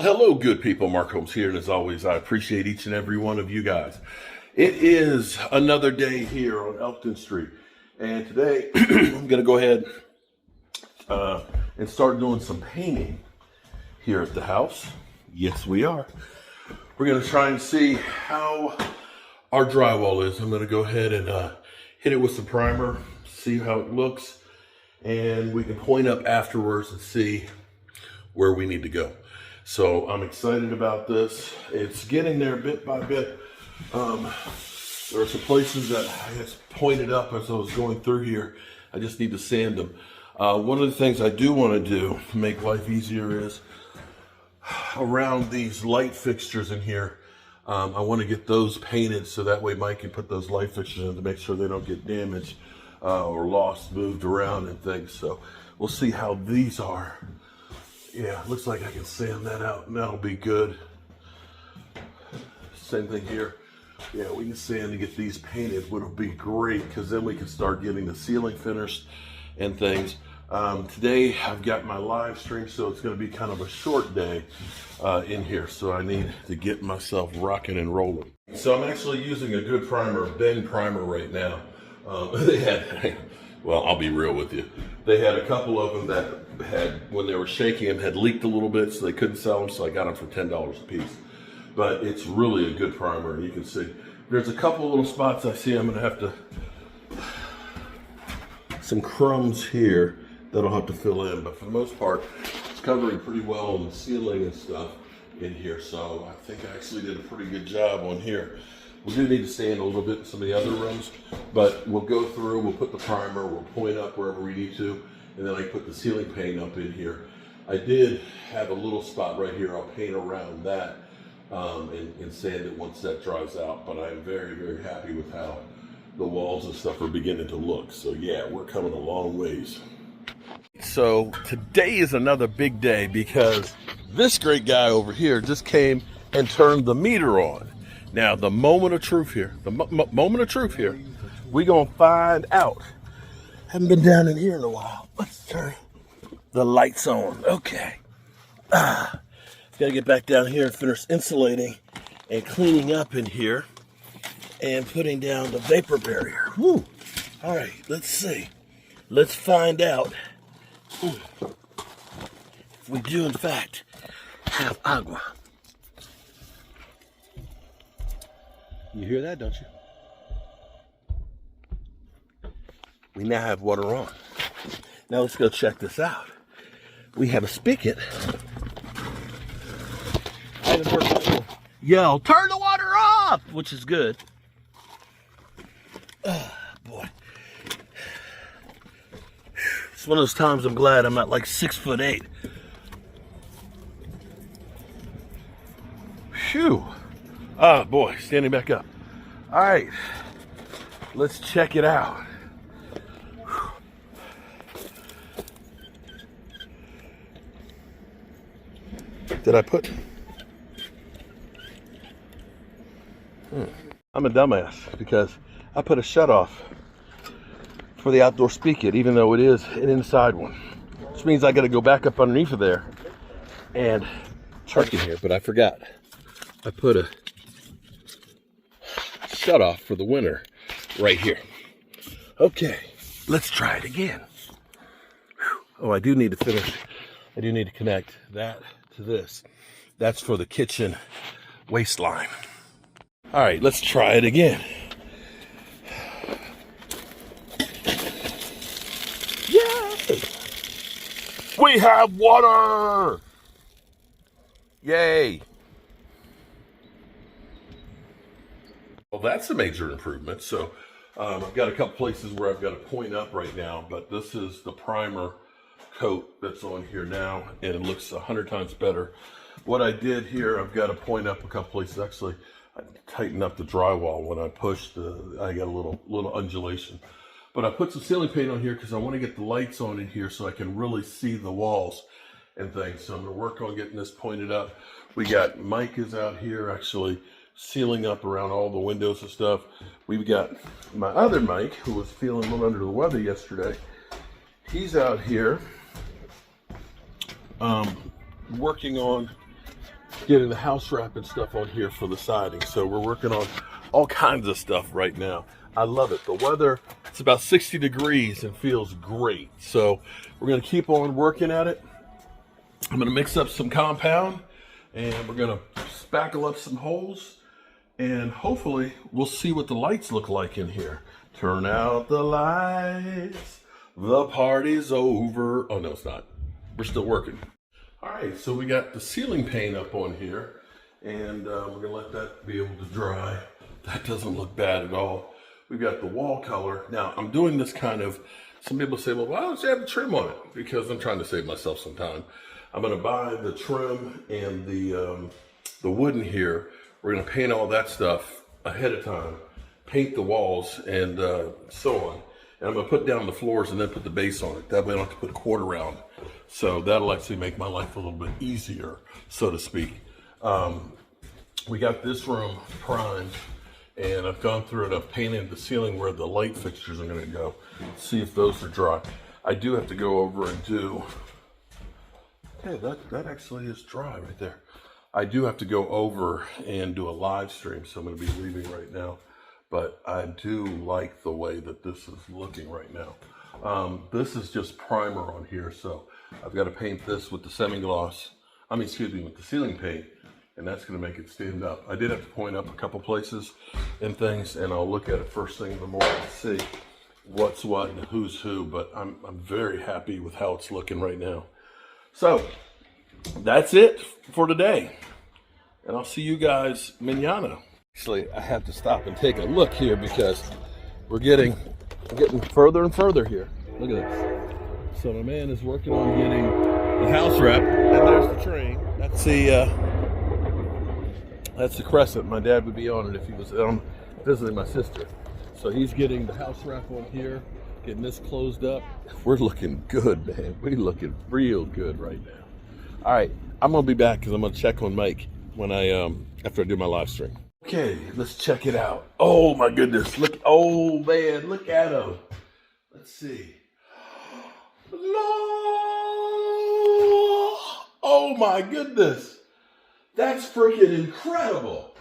Hello, good people. Mark Holmes here, and as always, I appreciate each and every one of you guys. It is another day here on Elkton Street, and today I'm going to go ahead and start doing some painting here at the house. Yes, we are. We're going to try and see how our drywall is. I'm going to go ahead and hit it with some primer, see how it looks, and we can point up afterwards and see where we need to go. So I'm excited about this. It's getting there bit by bit. There are some places that I just pointed up as I was going through here. I just need to sand them. One of the things I do want to do to make life easier is around these light fixtures in here. I want to get those painted so that way Mike can put those light fixtures in to make sure they don't get damaged or lost, moved around and things. So we'll see how these are. Yeah, looks like I can sand that out and that'll be good. Same thing here. Yeah, we can sand to get these painted, which will be great because then we can start getting the ceiling finished and things. Today I've got my live stream, so it's going to be kind of a short day in here. So I need to get myself rocking and rolling. So I'm actually using a good primer, Ben primer right now. They had, well, I'll be real with you. They had a couple of them that had, when they were shaking them, had leaked a little bit, so they couldn't sell them, so I got them for $10 a piece. But it's really a good primer, and you can see. There's a couple little spots I see I'm gonna have to, some crumbs here that I'll have to fill in, but for the most part, it's covering pretty well on the ceiling and stuff in here, so I think I actually did a pretty good job on here. We do need to sand a little bit in some of the other rooms, but we'll go through, we'll put the primer, we'll point up wherever we need to, and then I put the ceiling paint up in here. I did have a little spot right here, I'll paint around that and sand it once that dries out, but I'm very, very happy with how the walls and stuff are beginning to look. So yeah, we're coming a long ways. So today is another big day because this great guy over here just came and turned the meter on. Now, the moment of truth here, we're going to find out. Haven't been down in here in a while. Let's turn the lights on. Okay. Got to get back down here and finish insulating and cleaning up in here and putting down the vapor barrier. Woo. All right, let's see. Let's find out if we do, in fact, have agua. You hear that, don't you? We now have water on. Now let's go check this out. We have a spigot. I haven't heard people yell, "Turn the water off!" which is good. Oh, boy. It's one of those times I'm glad I'm not like 6'8". Phew. Oh boy, standing back up. All right, let's check it out. Did I put? I'm a dumbass because I put a shutoff for the outdoor spigot, even though it is an inside one, which means I got to go back up underneath of there and check in here. But I forgot. I put a shut off for the winter right here. Okay, let's try it again. Oh, I do need to finish. I do need to connect that to this. That's for the kitchen waistline. All right, let's try it again. Yay! We have water! Yay! Well, that's a major improvement. So I've got a couple places where I've got to point up right now, but this is the primer coat that's on here now, and it looks 100 times better. What I did here, I've got to point up a couple places. Actually, I tightened up the drywall when I pushed. I got a little undulation. But I put some ceiling paint on here because I want to get the lights on in here so I can really see the walls and things. So I'm going to work on getting this pointed up. We got Mike is out here actually sealing up around all the windows and stuff. We've got my other Mike, who was feeling a little under the weather yesterday. He's out here working on getting the house wrap and stuff on here for the siding. So we're working on all kinds of stuff right now. I love it. The weather, it's about 60 degrees and feels great. So we're gonna keep on working at it. I'm gonna mix up some compound and we're gonna spackle up some holes and hopefully we'll see what the lights look like in here. Turn out the lights, the party's over. Oh no, it's not. We're still working. All right, so we got the ceiling paint up on here and we're gonna let that be able to dry. That doesn't look bad at all. We've got the wall color. Now I'm doing this kind of, some people say, well, why don't you have the trim on it? Because I'm trying to save myself some time. I'm gonna buy the trim and the wood in here. We're gonna paint all that stuff ahead of time, paint the walls and so on. And I'm gonna put down the floors and then put the base on it. That way I don't have to put a quarter round. So that'll actually make my life a little bit easier, so to speak. We got this room primed and I've gone through it. I've painted the ceiling where the light fixtures are gonna go. See if those are dry. I do have to go over and do, okay, that actually is dry right there. I do have to go over and do a live stream, so I'm gonna be leaving right now. But I do like the way that this is looking right now. This is just primer on here, so I've got to paint this with the semi-gloss, with the ceiling paint, and that's gonna make it stand up. I did have to point up a couple places and things, and I'll look at it first thing in the morning to see what's what and who's who, but I'm very happy with how it's looking right now. So that's it for today, and I'll see you guys mañana. Actually, I have to stop and take a look here because we're getting further and further here. Look at this. So my man is working on getting the house wrap, and there's the train. That's the crescent. My dad would be on it if he was visiting my sister. So he's getting the house wrap on here, getting this closed up. We're looking good, man. We're looking real good right now. All right, I'm gonna be back because I'm gonna check on Mike when after I do my live stream. Okay, let's check it out. Oh my goodness, look, oh man, look at him. Let's see. Oh my goodness. That's freaking incredible.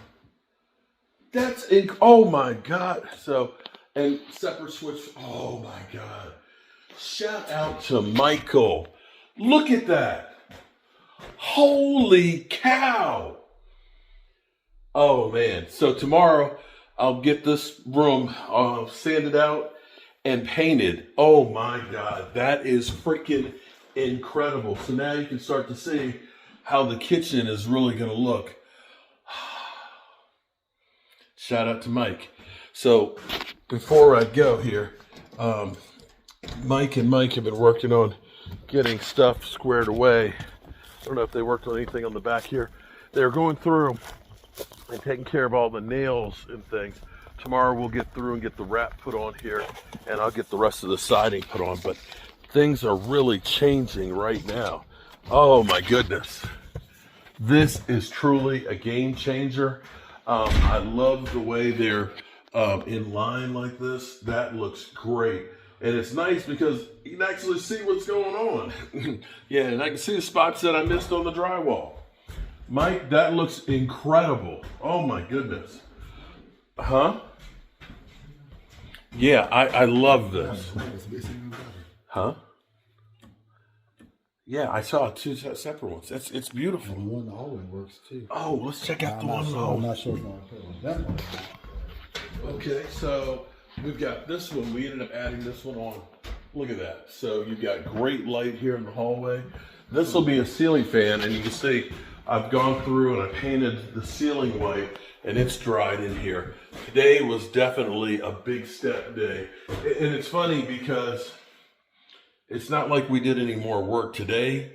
Oh my God. So, and separate switch, oh my God. Shout out to Michael. Look at that. Holy cow. Oh man, so tomorrow I'll get this room sanded out and painted. Oh my God, that is freaking incredible. So now you can start to see how the kitchen is really gonna look. Shout out to Mike. So before I go here, Mike and Mike have been working on getting stuff squared away. I don't know if they worked on anything on the back here. They're going through and taking care of all the nails and things. Tomorrow we'll get through and get the wrap put on here, and I'll get the rest of the siding put on. But things are really changing right now. Oh my goodness. This is truly a game changer. I love the way they're in line like this. That looks great. And it's nice because you can actually see what's going on. Yeah, and I can see the spots that I missed on the drywall. Mike, that looks incredible. Oh my goodness. Huh? Yeah, I love this. Huh? Yeah, I saw two separate ones. It's beautiful. And the one in the hallway works too. Oh, let's check out the one in the hallway. I'm not sure if that one. Okay, so we've got this one. We ended up adding this one on. Look at that. So you've got great light here in the hallway. This will be a ceiling fan, and you can see I've gone through and I painted the ceiling white, and it's dried in here. Today was definitely a big step day. And it's funny because it's not like we did any more work today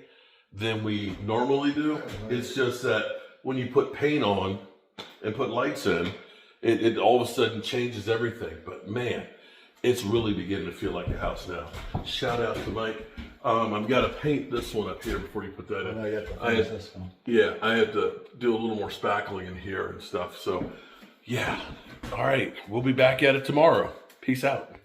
than we normally do. It's just that when you put paint on and put lights in, it all of a sudden changes everything. But man, it's really beginning to feel like a house now. Shout out to Mike. I've got to paint this one up here before you put that in. I had to do a little more spackling in here and stuff. So yeah, all right, we'll be back at it tomorrow. Peace out.